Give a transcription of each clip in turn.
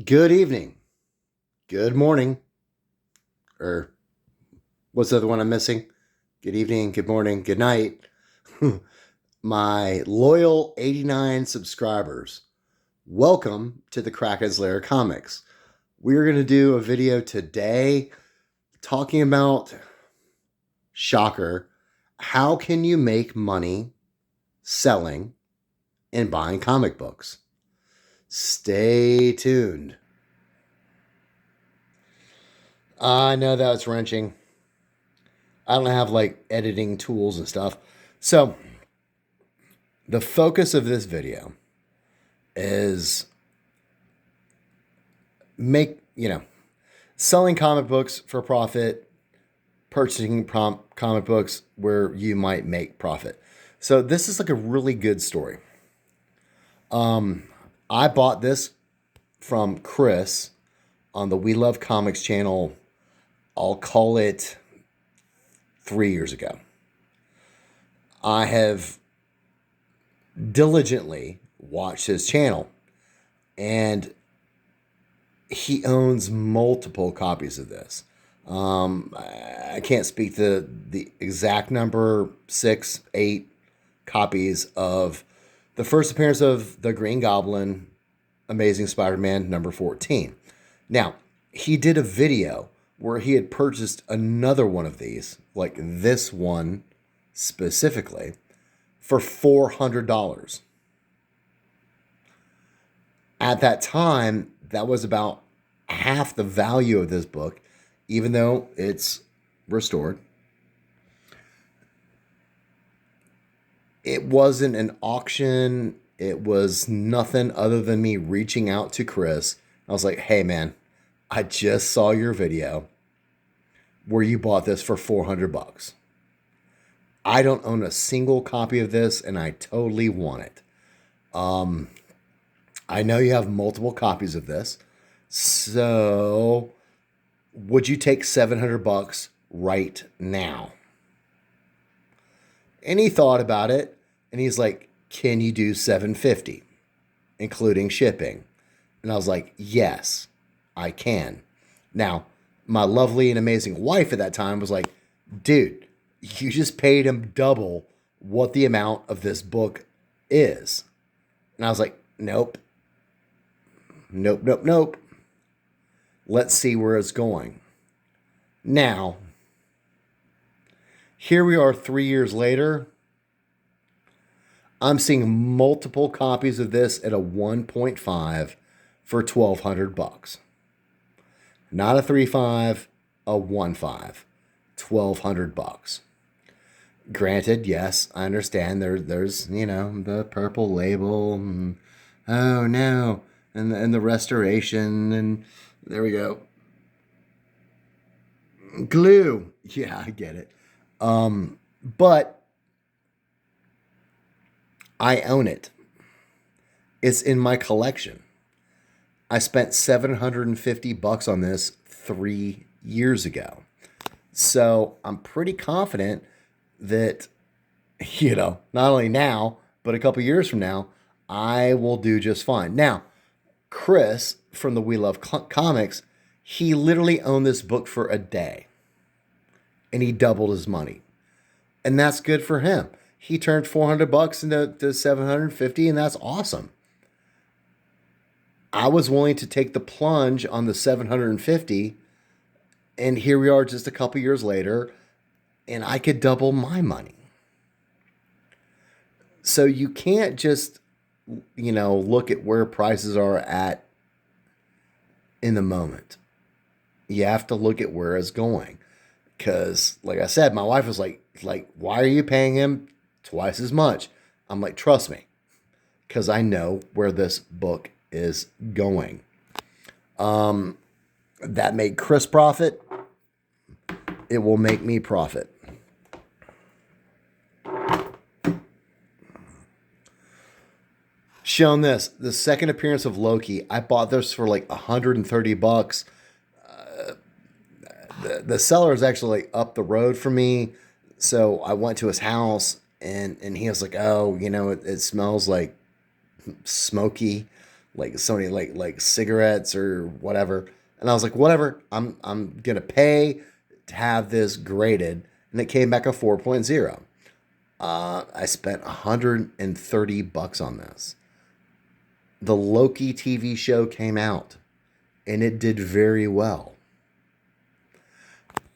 Good evening, good morning, or what's the other one I'm missing? Good evening, good morning, good night. My loyal 89 subscribers, welcome to the Krakenlair comics. We're going to do a video today talking about, shocker, how can you make money selling and buying comic books? Stay tuned. I know that was wrenching. I don't have like editing tools and stuff. So, the focus of this video is selling comic books for profit, purchasing comic books where you might make profit. So, this is like a really good story. I bought this from Chris on the We Love Comics channel. I'll call it 3 years ago. I have diligently watched his channel, and he owns multiple copies of this. I can't speak to the exact number, 6, 8 copies of the first appearance of the Green Goblin, Amazing Spider-Man number 14. Now, he did a video where he had purchased another one of these, like this one specifically, for $400. At that time, that was about half the value of this book, even though it's restored. It wasn't an auction. It was nothing other than me reaching out to Chris. I was like, hey man, I just saw your video where you bought this for $400. I don't own a single copy of this, and I totally want it. I know you have multiple copies of this. So, would you take $700 right now? And he thought about it, and he's like, can you do $750, including shipping? And I was like, yes, I can. Now, my lovely and amazing wife at that time was like, dude, you just paid him double what the amount of this book is. And I was like, nope. Let's see where it's going. Now, here we are 3 years later. I'm seeing multiple copies of this at a 1.5 for $1,200. Not a 3.5, a 1.5, $1,200. Granted, yes, I understand there's the purple label, and, oh no, and the restoration, and there we go. Glue. Yeah, I get it. But I own it. It's in my collection. I spent $750 on this 3 years ago. So I'm pretty confident that, not only now, but a couple years from now, I will do just fine. Now, Chris from the We Love Comics, he literally owned this book for a day, and he doubled his money. And that's good for him. He turned $400 into 750, and that's awesome. I was willing to take the plunge on the 750, and here we are just a couple years later, and I could double my money. So you can't just, look at where prices are at in the moment. You have to look at where it's going. Because, like I said, my wife was like, why are you paying him twice as much? I'm like, trust me, because I know where this book is going. That made Chris profit. It will make me profit. Shown this, the second appearance of Loki. I bought this for like $130. The seller is actually up the road from me, so I went to his house, and he was like, oh, it smells like smoky, like so many like cigarettes or whatever. And I was like, whatever, I'm gonna pay to have this graded, and it came back a 4.0. I spent $130 on this. The Loki TV show came out, and it did very well.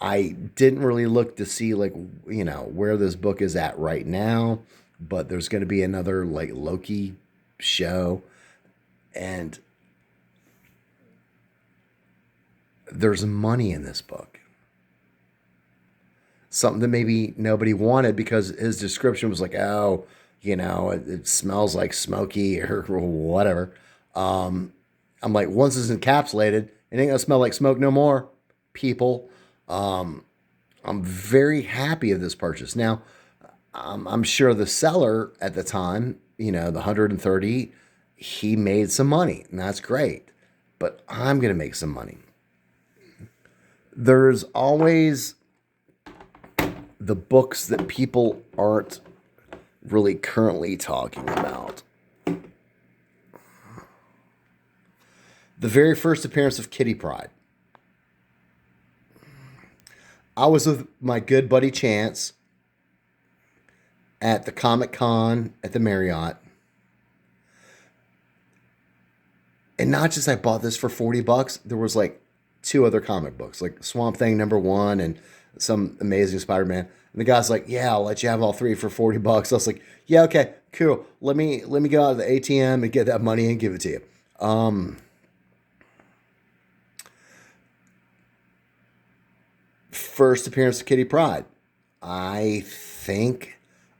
I didn't really look to see like where this book is at right now, but there's going to be another like Loki show, and there's money in this book. Something that maybe nobody wanted because his description was like, oh, it smells like smoky or whatever. I'm like, once it's encapsulated, it ain't gonna smell like smoke no more, people. Um, I'm very happy of this purchase. Now, I'm sure the seller at the time, the 130, he made some money, and that's great. But I'm gonna make some money. There's always the books that people aren't really currently talking about. The very first appearance of Kitty Pryde. I was with my good buddy Chance at the Comic Con at the Marriott. And not just I bought this for $40, there was like two other comic books, like Swamp Thing #1 and some Amazing Spider-Man. And the guy's like, "Yeah, I'll let you have all three for $40." I was like, "Yeah, okay, cool. Let me go out to the ATM and get that money and give it to you." First appearance of Kitty Pryde. I think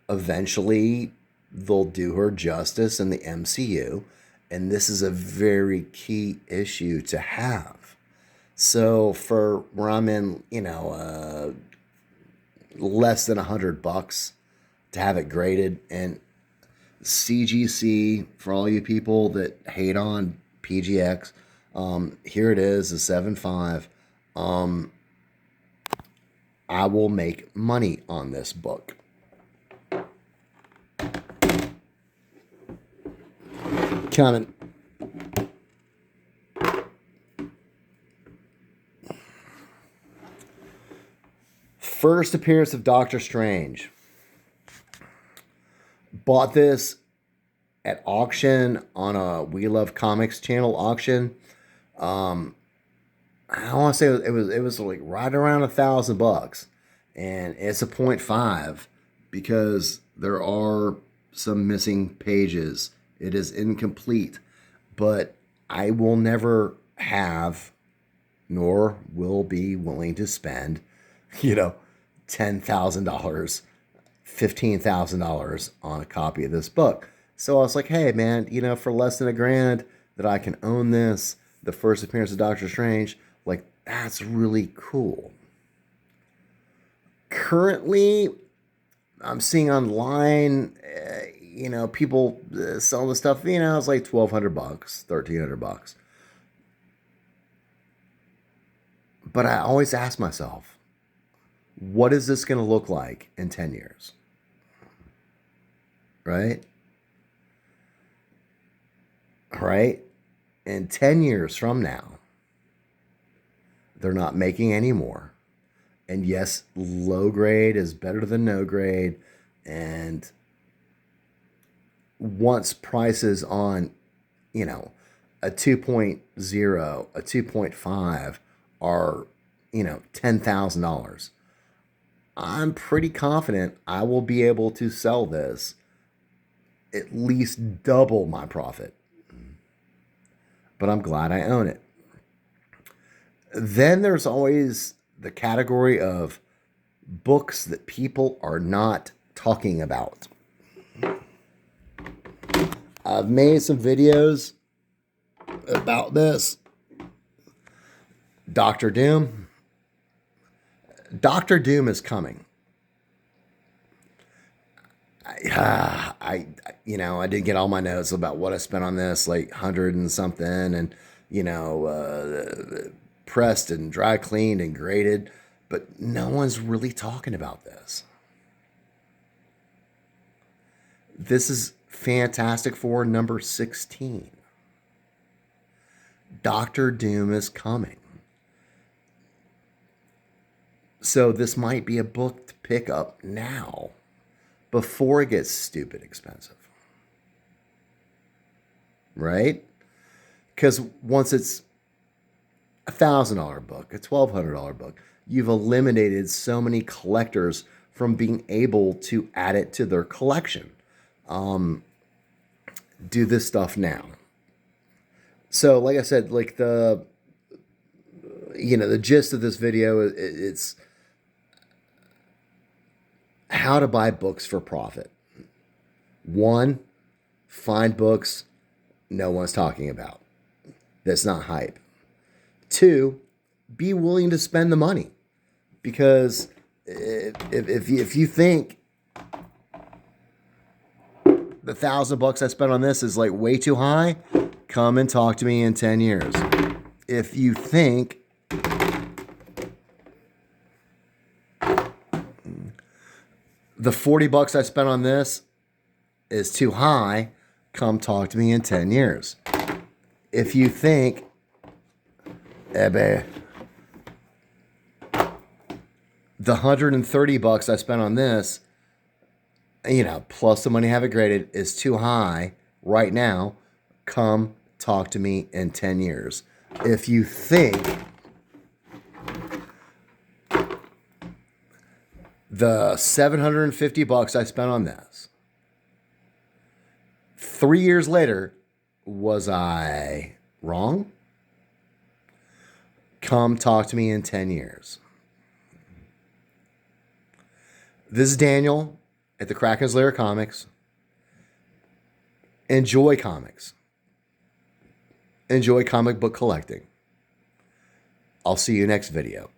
eventually they'll do her justice in the MCU, and this is a very key issue to have. So for where I'm in, less than $100 to have it graded, and CGC for all you people that hate on PGX, here it is, a 7.5. I will make money on this book. Coming. First appearance of Doctor Strange. Bought this at auction on a We Love Comics channel auction. I want to say it was like right around $1,000, and it's a 0.5 because there are some missing pages. It is incomplete, but I will never have, nor will be willing to spend, $10,000, $15,000 on a copy of this book. So I was like, hey man, for less than $1,000 that I can own this, the first appearance of Doctor Strange, like that's really cool. Currently, I'm seeing online, people selling the stuff, it's like $1,200, $1,300. But I always ask myself, what is this going to look like in 10 years? Right? Right? In 10 years from now, they're not making any more. And yes, low grade is better than no grade. And once prices on, a 2.0, a 2.5 are, $10,000, I'm pretty confident I will be able to sell this at least double my profit. But I'm glad I own it. Then there's always the category of books that people are not talking about. I've made some videos about this. Doctor Doom. Doctor Doom is coming. I did get all my notes about what I spent on this, like 100 and something, and pressed and dry cleaned and graded, but no one's really talking about this. This is Fantastic Four number 16. Doctor Doom is coming. So this might be a book to pick up now before it gets stupid expensive. Right? Because once it's $1,000 book, a $1,200 book, you've eliminated so many collectors from being able to add it to their collection. Do this stuff now. So, like I said, like the gist of this video, it's how to buy books for profit. One, find books no one's talking about. That's not hype. Two, be willing to spend the money. Because if you think the $1,000 I spent on this is like way too high, come and talk to me in 10 years. If you think the $40 I spent on this is too high, come talk to me in 10 years. If you think, the $130 I spent on this, plus the money I have it graded, is too high right now, come talk to me in 10 years. If you think the $750 I spent on this, 3 years later, was I wrong? Come talk to me in 10 years. This is Daniel at the Krakenlair Comics. Enjoy comics. Enjoy comic book collecting. I'll see you next video.